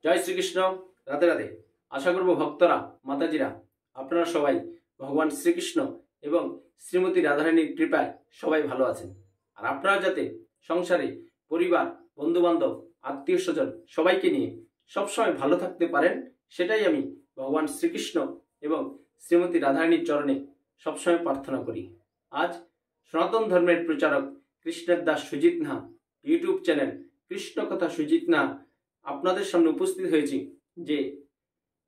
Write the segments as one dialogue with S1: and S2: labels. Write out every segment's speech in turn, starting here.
S1: জয় শ্রীকৃষ্ণ। রাধে রাধে। আশা করব ভক্তরা, মাতাজিরা, আপনারা সবাই ভগবান শ্রীকৃষ্ণ এবং শ্রীমতী রাধারানীর কৃপায় সবাই ভালো আছেন। আর আপনারা যাতে সংসারে পরিবার, বন্ধুবান্ধব, আত্মীয় স্বজন সবাইকে নিয়ে সবসময় ভালো থাকতে পারেন, সেটাই আমি ভগবান শ্রীকৃষ্ণ এবং শ্রীমতী রাধারানীর চরণে সবসময় প্রার্থনা করি। আজ সনাতন ধর্মের প্রচারক কৃষ্ণের দাস সুজিত নাহা ইউটিউব চ্যানেল কৃষ্ণ কথা সুজিত নাহা আপনাদের সামনে উপস্থিত হয়েছি যে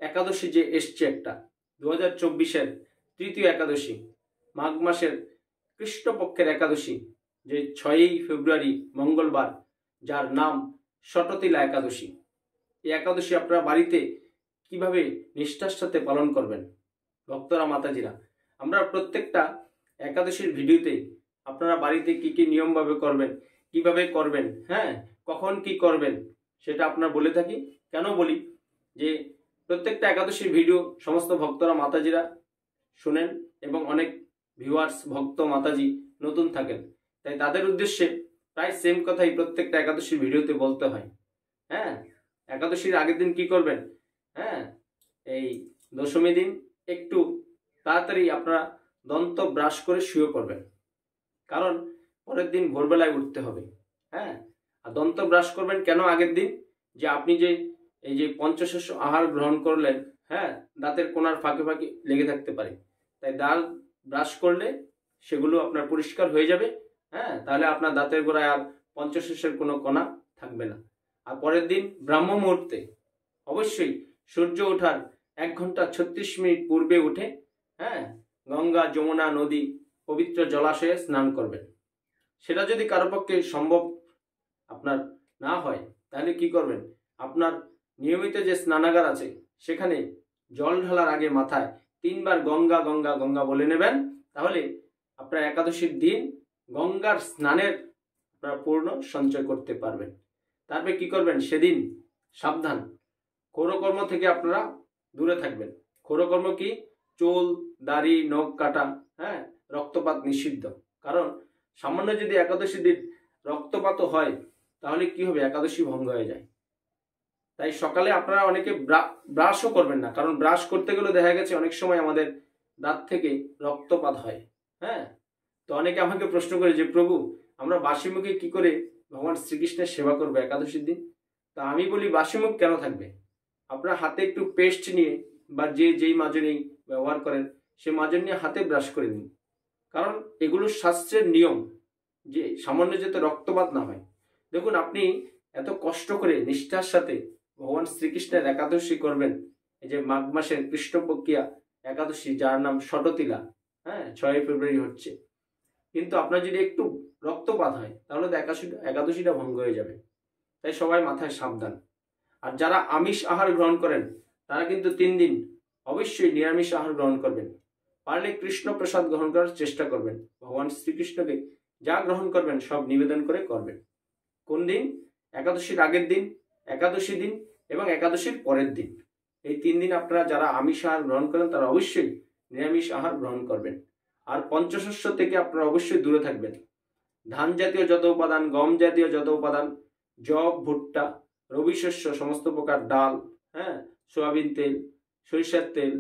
S1: একাদশী যে এসছে একটা 2024-এর তৃতীয় একাদশী, মাঘ মাসের কৃষ্ণপক্ষের একাদশী, যে 6ই ফেব্রুয়ারি মঙ্গলবার, যার নাম ষটতিলা একাদশী। এই একাদশী আপনারা বাড়িতে কিভাবে নিষ্ঠার সাথে পালন করবেন ভক্তরা, মাতাজিরা, আমরা প্রত্যেকটা একাদশীর ভিডিওতে আপনারা বাড়িতে কি কি নিয়মভাবে করবেন, কিভাবে করবেন, কখন কি করবেন সেটা আপনারা বলে থাকি। কেন বলি যে প্রত্যেকটা একাদশীর ভিডিও সমস্ত ভক্তরা, মাতাজিরা শুনেন এবং অনেক ভিউয়ার্স, ভক্ত, মাতাজি নতুন থাকেন, তাই তাদের উদ্দেশ্যে প্রায় সেম কথাই প্রত্যেকটা একাদশীর ভিডিওতে বলতে হয়। একাদশীর আগের দিন কি করবেন, এই দশমী দিন একটু তাড়াতাড়ি আপনারা দন্ত ব্রাশ করে শুয়ে পড়বেন, কারণ পরের দিন ভোরবেলায় উঠতে হবে। আর দন্ত ব্রাশ করবেন কেন আগের দিন, যে আপনি যে এই যে পঞ্চশস্য আহার গ্রহণ করলেন, দাঁতের কোণার ফাঁকে ফাঁকে লেগে থাকতে পারে, তাই দাঁত ব্রাশ করলে সেগুলো আপনার পরিষ্কার হয়ে যাবে। তাহলে আপনার দাঁতের গোড়ায় আর পঞ্চশস্যের কোনো কণা থাকবে না। আর পরের দিন ব্রাহ্ম মুহূর্তে অবশ্যই সূর্য ওঠার 1 ঘন্টা 36 মিনিট পূর্বে উঠে গঙ্গা, যমুনা, নদী, পবিত্র জলাশয়ে স্নান করবেন। সেটা যদি কারো পক্ষে সম্ভব আপনার না হয়, তাহলে কি করবেন, আপনার নিয়মিত যে স্নানাগার আছে সেখানে জল ঢালার আগে মাথায় 3 বার গঙ্গা গঙ্গা গঙ্গা বলে নেবেন। তাহলে আপনার একাদশীর দিন গঙ্গার স্নানের আপনারা পূর্ণ সঞ্চয় করতে পারবেন। তারপরে কি করবেন, সেদিন সাবধান, ক্ষৌরকর্ম থেকে আপনারা দূরে থাকবেন। ক্ষৌরকর্ম কি, চুল, দাড়ি, নখ কাটা, রক্তপাত নিষিদ্ধ। কারণ সামান্য যদি একাদশী দিন রক্তপাত হয় তাহলে কি হবে, একাদশী ভঙ্গ হয়ে যায়। তাই সকালে আপনারা অনেকে ব্রাশও করবেন না, কারণ ব্রাশ করতে গেলে দেখা গেছে অনেক সময় আমাদের দাঁত থেকে রক্তপাত হয়। তো অনেকে আমাকে প্রশ্ন করে যে প্রভু, আমরা বাসি মুখে কি করে ভগবান শ্রীকৃষ্ণের সেবা করবো একাদশীর দিন? তা আমি বলি, বাসি মুখ কেন থাকবে, আপনার হাতে একটু পেস্ট নিয়ে বা যেই মাজনি ব্যবহার করেন সে মাজনি নিয়ে হাতে ব্রাশ করে দিন। কারণ এগুলো শাস্ত্রের নিয়ম, যে সামান্য যাতে রক্তপাত না হয়। দেখুন, আপনি এত কষ্ট করে নিষ্ঠার সাথে ভগবান শ্রীকৃষ্ণের একাদশী করবেন, এই যে মাঘ মাসের কৃষ্ণপক্ষিয়া একাদশী, যার নাম ষটতিলা, 6ই ফেব্রুয়ারি হচ্ছে, কিন্তু আপনার যদি একটু রক্তপাত হয় তাহলে তো একাদশীটা ভঙ্গ হয়ে যাবে। তাই সবাই মাথায় সাবধান। আর যারা আমিষ আহার গ্রহণ করেন তারা কিন্তু 3 দিন অবশ্যই নিরামিষ আহার গ্রহণ করবেন। পারলে কৃষ্ণ প্রসাদ গ্রহণ করার চেষ্টা করবেন। ভগবান শ্রীকৃষ্ণকে যা গ্রহণ করবেন সব নিবেদন করে করবেন। কোন দিন, একাদশীর আগের দিন, একাদশী দিন এবং একাদশীর পরের দিন। এই 3 দিন আপনারা যারা আমিষ আহার গ্রহণ করেন তারা অবশ্যই নিরামিষ আহার গ্রহণ করবেন। আর পঞ্চশস্য থেকে আপনারা অবশ্যই দূরে থাকবেন। ধান জাতীয় যত উপাদান, গম জাতীয় যত উপাদান, জব, ভুট্টা, রবি শস্য, সমস্ত প্রকার ডাল, সয়াবিন তেল, সরিষার তেল,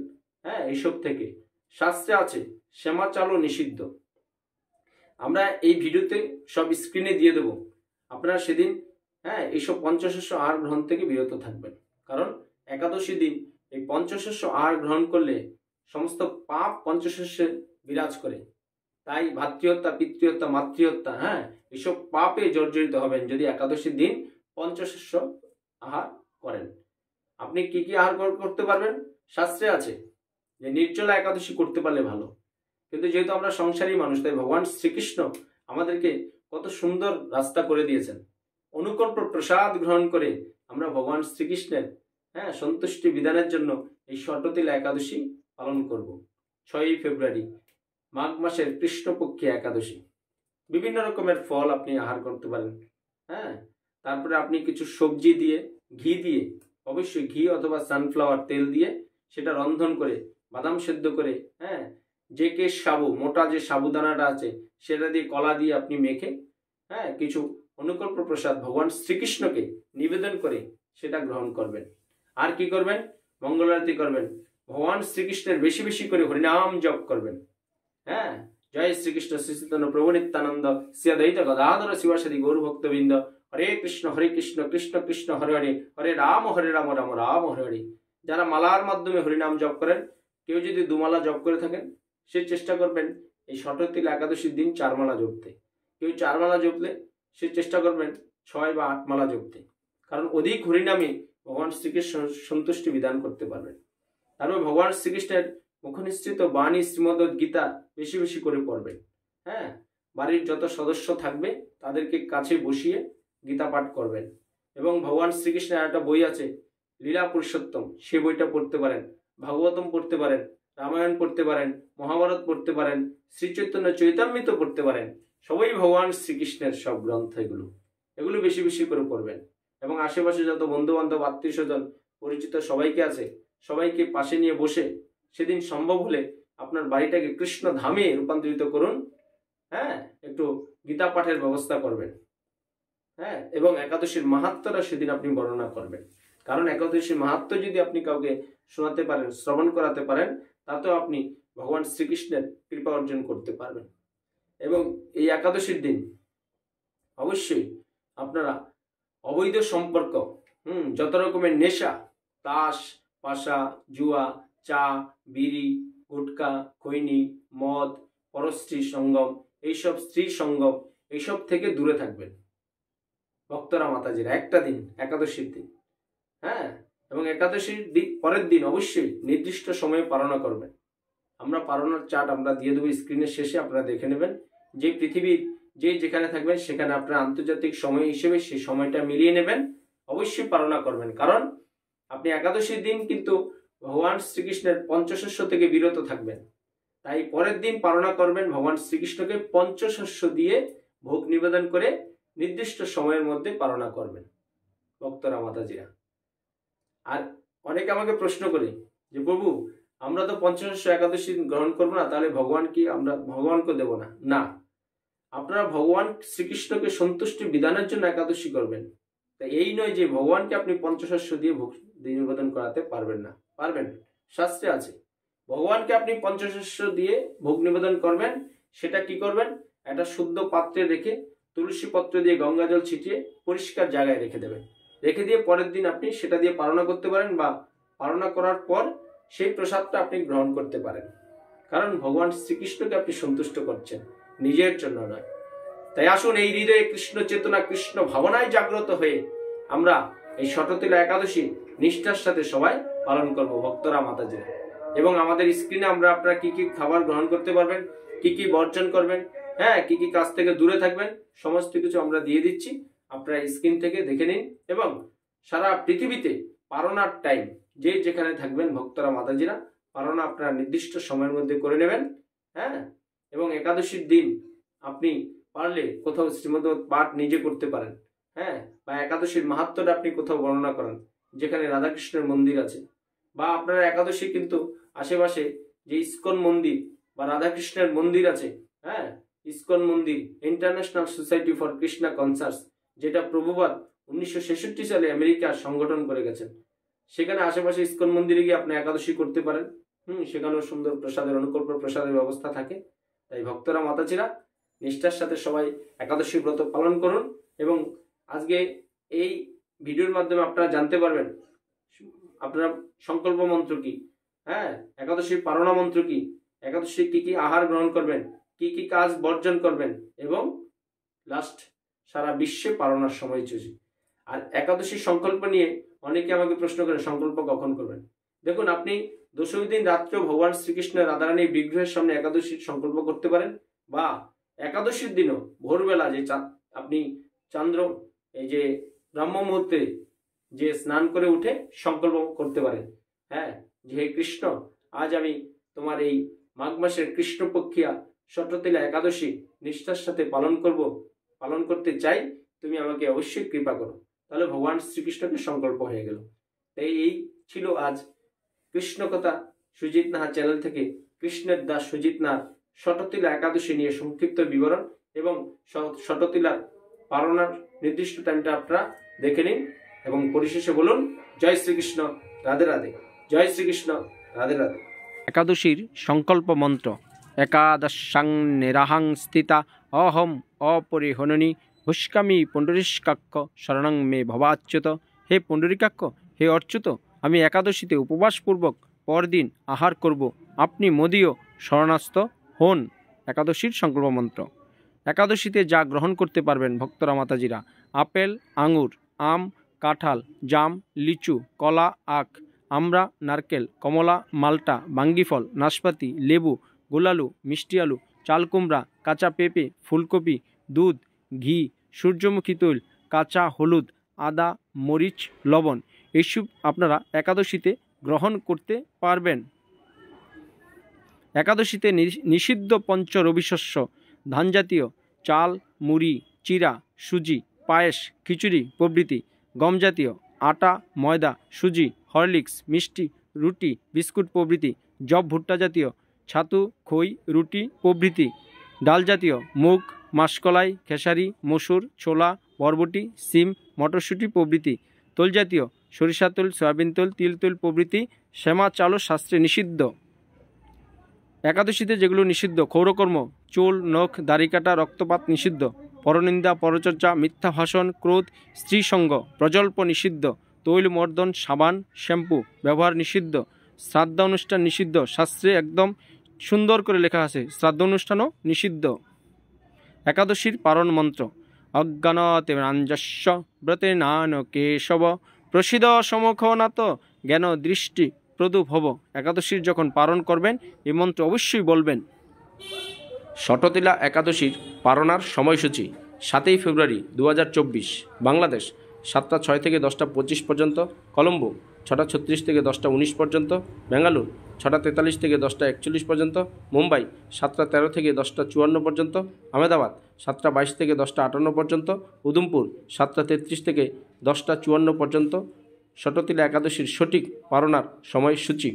S1: এইসব থেকে শাস্ত্রে আছে শ্যামা চালও নিষিদ্ধ। আমরা এই ভিডিওতে সব স্ক্রিনে দিয়ে দেব, আপনারা সেদিন এইসব পঞ্চশস্য আহার গ্রহণ থেকে বিরত থাকবেন। কারণ একাদশী দিন এই পঞ্চশস্য আহার গ্রহণ করলে সমস্ত পাপ পঞ্চশস্যে বিরাজ করে। তাই ভাতৃহত্যা, পিতৃহত্যা, মাতৃহত্যা, এইসব পাপে জর্জরিত হবেন যদি একাদশীর দিন পঞ্চশস্য আহার করেন। আপনি কি কি আহার করতে পারবেন, শাস্ত্রে আছে যে নির্জলা একাদশী করতে পারলে ভালো। কিন্তু যেহেতু আমরা সংসারী মানুষ, তাই ভগবান শ্রীকৃষ্ণ আমাদেরকে কত সুন্দর রাস্তা করে দিয়েছেন। অনুকল্প প্রসাদ গ্রহণ করে আমরা ভগবান শ্রীকৃষ্ণের সন্তুষ্টি বিধানের জন্য এই ষটতিলা একাদশী পালন করব। 6ই ফেব্রুয়ারি মাঘ মাসের কৃষ্ণপক্ষিয়া একাদশী। বিভিন্ন রকমের ফল আপনি আহার করতে পারেন। তারপরে আপনি কিছু সবজি দিয়ে, ঘি দিয়ে, অবশ্যই ঘি অথবা সানফ্লাওয়ার তেল দিয়ে সেটা রন্ধন করে, বাদাম সেদ্ধ করে, যে সাবু, মোটা যে সাবুদানাটা আছে সেটা দিয়ে, কলা দিয়ে আপনি মেখে কিছু অনুকল্প প্রসাদ ভগবান শ্রীকৃষ্ণকে নিবেদন করে সেটা গ্রহণ করবেন। আর কি করবেন? মঙ্গল আরতি করবেন, ভগবান শ্রীকৃষ্ণের বেশি বেশি করে হরিনাম জপ করবেন। হ্যাঁ, জয় শ্রীকৃষ্ণ শ্রী চৈতন্য প্রভু নিত্যানন্দ শ্রী অদ্বৈত গদাধর শিবাসাদি গৌর ভক্তবৃন্দ। হরে কৃষ্ণ কৃষ্ণ কৃষ্ণ হরে হরে, হরে রাম রাম রাম হরে হরে। যারা মালার মাধ্যমে হরিনাম জপ করেন, কেউ যদি দুমালা জপ করে থাকেন, সে চেষ্টা করবেন এই ষটতিল একাদশীর দিন 4 মালা জপতে। কেউ 4 মালা জপলে সে চেষ্টা করবেন 6 বা 8 মালা জপতে, কারণ অধিক হরিনামে ভগবান শ্রীকৃষ্ণ সন্তুষ্টি বিধান করতে পারবেন। তারপর ভগবান শ্রীকৃষ্ণের মুখনিসৃত বাণী শ্রীমদ্ গীতা বেশি বেশি করে পড়বেন। হ্যাঁ, বাড়ির যত সদস্য থাকবে তাদেরকে কাছে বসিয়ে গীতা পাঠ করবেন। এবং ভগবান শ্রীকৃষ্ণের একটা বই আছে লীলা পুরুষোত্তম, সে বইটা পড়তে পারেন। ভাগবতম পড়তে পারেন, রামায়ণ পড়তে পারেন, মহাভারত পড়তে পারেন, শ্রী চৈতন্য চৈতামৃত পড়তে পারেন। সবই ভগবান শ্রীকৃষ্ণের সব গ্রন্থ এগুলো বেশি বেশি করে পড়বেন। এবং আশেপাশে যত বন্ধু বান্ধব আত্মীয় স্বজন পরিচিত সবাইকে আছে, সবাইকে পাশে নিয়ে বসে সেদিন সম্ভব হলে আপনার বাড়িটাকে কৃষ্ণ ধামে রূপান্তরিত করুন। হ্যাঁ, একটু গীতা পাঠের ব্যবস্থা করবেন। হ্যাঁ, এবং একাদশীর মাহাত্ম্যটা সেদিন আপনি বর্ণনা করবেন। কারণ একাদশীর মাহাত্ম্য যদি আপনি কাউকে শোনাতে পারেন, শ্রবণ করাতে পারেন, তাতেও আপনি ভগবান শ্রীকৃষ্ণের কৃপা অর্জন করতে পারবেন। এবং এই একাদশীর দিন অবশ্যই আপনারা অবৈধ সম্পর্ক, যত রকমের নেশা, তাস পাশা জুয়া, চা বিড়ি গুটকা খৈনি মদ পরস্ত্রী সঙ্গম, এইসব স্ত্রী সঙ্গম, এইসব থেকে দূরে থাকবেন ভক্তরা মাতাজিরা। একটা দিন একাদশীর দিন, হ্যাঁ, এবং একাদশীর পরের দিন অবশ্যই নির্দিষ্ট সময়ে পালনা করবেন। আমরা পালনার চার্ট আমরা দিয়ে দেবো স্ক্রিনের শেষে, আপনারা দেখে নেবেন। যে পৃথিবীর যেখানে থাকবেন সেখানে আপনার আন্তর্জাতিক সময় হিসেবে সেই সময়টা মিলিয়ে নেবেন, অবশ্যই পালনা করবেন। কারণ আপনি একাদশীর দিন কিন্তু ভগবান শ্রীকৃষ্ণের পঞ্চশস্য থেকে বিরত থাকবেন, তাই পরের দিন পালনা করবেন ভগবান শ্রীকৃষ্ণকে পঞ্চশস্য দিয়ে ভোগ নিবেদন করে নির্দিষ্ট সময়ের মধ্যে পালনা করবেন ভক্তরা মাতাজিরা। আর অনেকে আমাকে প্রশ্ন করে যে প্রভু, আমরা তো পঞ্চশস্য একাদশী গ্রহণ করবো না, তাহলে ভগবান কি আমরা ভগবানকে দেব না? না, আপনারা ভগবান শ্রীকৃষ্ণকে সন্তুষ্টি বিধানের জন্য একাদশী করবেন। তাই এই নয় যে ভগবানকে আপনি পঞ্চশস্য দিয়ে ভোগ নিবেদন করাতে পারবেন না। পারবেন, শাস্ত্রে আছে। ভগবানকে আপনি পঞ্চশস্য দিয়ে ভোগ নিবেদন করবেন। সেটা কি করবেন? একটা শুদ্ধ পাত্রে রেখে তুলসী পত্র দিয়ে গঙ্গা জল ছিটিয়ে পরিষ্কার জায়গায় রেখে দেবেন। রেখে দিয়ে পরের দিন আপনি সেটা দিয়ে পালনা করতে পারেন, বা পালনা করার পর সেই প্রসাদটা আপনি গ্রহণ করতে পারেন। কারণ ভগবান শ্রীকৃষ্ণকে আপনি সন্তুষ্ট করছেন, নিজের জন্য নয়। তাই আসুন এই হৃদয়ে কৃষ্ণ চেতনা, কৃষ্ণ ভাবনায় জাগ্রত হয়ে আমরা এই ষটতিলা একাদশী নিষ্ঠার সাথে সবাই পালন করব ভক্তরা মাতাজিরা। এবং আমাদের স্ক্রিনে আমরা আপনারা কি কি খাবার গ্রহণ করতে পারবেন, কি কি বর্জন করবেন, হ্যাঁ, কি কি কাজ থেকে দূরে থাকবেন, সমস্ত কিছু আমরা দিয়ে দিচ্ছি। আপনারা স্ক্রিন থেকে দেখে নিন। এবং সারা পৃথিবীতে পালনার টাইম যেখানে থাকবেন ভক্তরা মাতাজিরা, পালনা আপনারা নির্দিষ্ট সময়ের মধ্যে করে নেবেন। হ্যাঁ, এবং একাদশীর দিন আপনি পারলে কোথাও শ্রীমদ্ পাঠ নিজে করতে পারেন। হ্যাঁ, বা একাদশীর মাহাত্ম্যটা আপনি কোথাও বর্ণনা করেন যেখানে রাধাকৃষ্ণের মন্দির আছে, বা আপনারা একাদশী কিন্তু আশেপাশে যে ইস্কন মন্দির বা রাধাকৃষ্ণের মন্দির আছে, হ্যাঁ, ইস্কন মন্দির international society for Krishna concerts, যেটা প্রভুপাদ 1966 সালে আমেরিকা সংগঠন করে গেছেন, সেখানে আশেপাশে ইস্কন মন্দিরে গিয়ে আপনি একাদশী করতে পারেন। সেখানেও সুন্দর প্রসাদের অনুকল্প প্রসাদের ব্যবস্থা থাকে। তাই ভক্তরা মাতাজিরা নিষ্ঠার সাথে সবাই একাদশী ব্রত পালন করুন। এবং আজকে এই ভিডিওর মাধ্যমে আপনারা জানতে পারবেন আপনারা সংকল্প মন্ত্র কি, হ্যাঁ, একাদশীর পালনা মন্ত্র কি, একাদশী কি কি আহার গ্রহণ করবেন, কি কি কাজ বর্জন করবেন, এবং লাস্ট সারা বিশ্বে পালনার সময়সূচি। আর একাদশীর সংকল্প নিয়ে অনেকে আমাকে প্রশ্ন করে সংকল্প কখন করবেন। দেখুন, আপনি দশমী দিন রাত্রে ভগবান শ্রীকৃষ্ণের রাধারানীর বিগ্রহের সামনে একাদশীর সংকল্প করতে পারেন, বা একাদশীর দিনও ভোরবেলা যে আপনি চন্দ্র এই যে ব্রহ্ম মুহূর্তে যে স্নান করে উঠে সংকল্প করতে পারেন। হ্যাঁ, যে হে কৃষ্ণ, আজ আমি তোমার এই মাঘ মাসের কৃষ্ণপক্ষিয়া ষটতিলা একাদশী নিষ্ঠার সাথে পালন করতে চাই, তুমি আমাকে অবশ্যই কৃপা করো। তাহলে ভগবান শ্রীকৃষ্ণকে সংকল্প হয়ে গেল। তাই এই ছিল আজ কৃষ্ণ কথা সুজিত নাহা চ্যানেল থেকে কৃষ্ণের দাস সুজিত নাহা ষটতিলা একাদশী নিয়ে সংক্ষিপ্ত বিবরণ। এবং ষটতিলার পালনার নির্দিষ্ট টাইমটা আপনারা দেখে নিন। এবং পরিশেষে বলুন জয় শ্রীকৃষ্ণ, রাধে রাধে। জয় শ্রীকৃষ্ণ, রাধে রাধে। একাদশীর সংকল্প মন্ত্র। একাদশাং নিরাহাং স্থিতা অহম অপরিহননী ভুষ্কামি পুণ্ডরীকাক্ষ শরণং মে ভবাচ্যুত। হে পুণ্ডরীকাক্ষ, হে অচ্যুত, আমি একাদশীতে উপবাসপূর্বক পরদিন আহার করব, আপনি মোদীয় শরণাস্থ হন। একাদশীর সংকল্প মন্ত্র। একাদশীতে যা গ্রহণ করতে পারবেন ভক্তরা মাতাজিরা: আপেল, আঙুর, আম, কাঁঠাল, জাম, লিচু, কলা, আখ, আমড়া, নারকেল, কমলা, মাল্টা, বাঙ্গিফল, নাশপাতি, লেবু, গোলালু, মিষ্টি আলু, চালকুমড়া, কাঁচা পেঁপে, ফুলকপি, দুধ, ঘি, সূর্যমুখী তৈল, কাঁচা হলুদ, আদা, মরিচ, লবণ এইসব আপনারা একাদশীতে গ্রহণ করতে পারবেন। একাদশীতে নিষিদ্ধ পঞ্চ রবিশস্য, ধান জাতীয়, চাল, মুড়ি, চিরা, সুজি, পায়েস, খিচুড়ি প্রভৃতি, গম জাতীয়, আটা, ময়দা, সুজি, হরলিক্স, মিষ্টি, রুটি, বিস্কুট প্রভৃতি, জব ভুট্টা জাতীয়, ছাতু, খই, রুটি প্রভৃতি, ডাল জাতীয়, মুগ, মাসকলাই, খেসারি, মসুর, ছোলা, বরবটি, সিম, মটরশুঁটি প্রভৃতি, তৈল জাতীয়, সরিষা তেল, সয়াবিন তেল, তিল তেল প্রভৃতি, শ্যামা চালও শাস্ত্রে নিষিদ্ধ। একাদশীতে যেগুলো নিষিদ্ধ: ক্ষৌরকর্ম, চুল, নখ, দাড়ি কাটা, রক্তপাত নিষিদ্ধ, পরনিন্দা, পরচর্চা, মিথ্যা ভাষণ, ক্রোধ, স্ত্রী সঙ্গ, প্রজল্প নিষিদ্ধ, তৈল, মর্দন, সাবান, শ্যাম্পু ব্যবহার নিষিদ্ধ, শ্রাদ্ধ অনুষ্ঠান নিষিদ্ধ। শাস্ত্রে একদম সুন্দর করে লেখা আছে, শ্রাদ্ধ অনুষ্ঠানও নিষিদ্ধ। একাদশীর পারণ মন্ত্র। অজ্ঞানতে রাঞ্জস্য ব্রতে নান কেশব প্রসিদ সমুখ নাত জ্ঞান দৃষ্টি প্রদুভব। একাদশীর যখন পারণ করবেন এই মন্ত্র অবশ্যই বলবেন। শততিলা একাদশীর পারণার সময়সূচি: 7ই ফেব্রুয়ারি 2024, বাংলাদেশ 7টা 6 থেকে 10টা 25 পর্যন্ত, কলম্বো 6টা 36 থেকে 10টা 19 পর্যন্ত, বেঙ্গালুর 6টা 43 থেকে 10টা 41 পর্যন্ত, মুম্বাই 7টা 13 থেকে 10টা 54 পর্যন্ত, আহমেদাবাদ 7টা 22 থেকে 10টা 58 পর্যন্ত, উদুমপুর 7টা 33 থেকে 10টা 54 পর্যন্ত। শততিলা একাদশীর সঠিক পারণার সময়সূচি।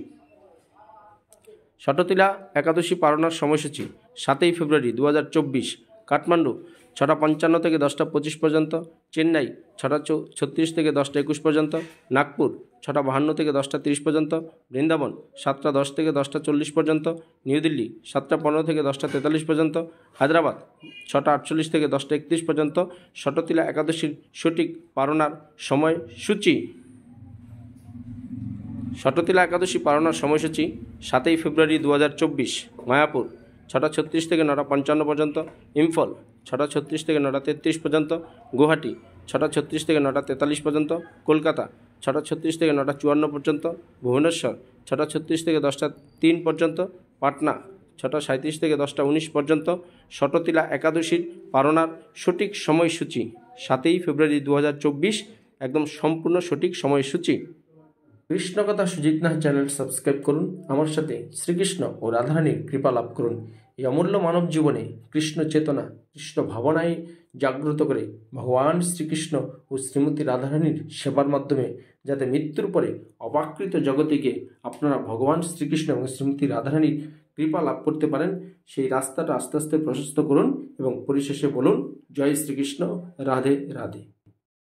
S1: শততিলা একাদশী পারণার সময়সূচি: 7ই ফেব্রুয়ারি 2024, কাঠমান্ডু 6টা 55 থেকে 10টা 25 পর্যন্ত, চেন্নাই 6টা 36 থেকে 10টা 21 পর্যন্ত, নাগপুর 6টা 52 থেকে 10টা 30 পর্যন্ত, বৃন্দাবন 7টা 10 থেকে 10টা 40 পর্যন্ত, নিউ দিল্লি 7টা 15 থেকে 10টা 43 পর্যন্ত, হায়দ্রাবাদ 6টা 48 থেকে 10টা 31 পর্যন্ত। শততিলা একাদশীর সঠিক পারণার সময়সূচি। শততিলা একাদশী পারণার সময়সূচি: 7ই ফেব্রুয়ারি 2024, মায়াপুর 6টা 36 থেকে 9টা 55 পর্যন্ত, ইম্ফল 6টা 36 থেকে 9টা 33 পর্যন্ত, গুয়াহাটি 6টা 36 থেকে 9টা 43 পর্যন্ত, কলকাতা 6টা 36 থেকে 9টা 54 পর্যন্ত, ভুবনেশ্বর 6টা 36 থেকে 10টা 3 পর্যন্ত, পাটনা 6টা 37 থেকে 10টা 19 পর্যন্ত। শততিলা একাদশীর পারণার সঠিক সময়সূচি 7ই ফেব্রুয়ারি 2024, একদম সম্পূর্ণ সঠিক সময়সূচি। কৃষ্ণকথা সুজিত নাথ চ্যানেল সাবস্ক্রাইব করুন, আমার সাথে শ্রীকৃষ্ণ ও রাধারানীর কৃপা লাভ করুন। এই অমূল্য মানব জীবনে কৃষ্ণ চেতনা, কৃষ্ণ ভাবনায় জাগ্রত করে ভগবান শ্রীকৃষ্ণ ও শ্রীমতী রাধারানীর সেবার মাধ্যমে যাতে মৃত্যুর পরে অপাকৃত জগতে গিয়ে আপনারা ভগবান শ্রীকৃষ্ণ এবং শ্রীমতী রাধারানীর কৃপা লাভ করতে পারেন, সেই রাস্তাটা আস্তে আস্তে প্রশস্ত করুন এবং পরিশেষে বলুন জয় শ্রীকৃষ্ণ, রাধে রাধে।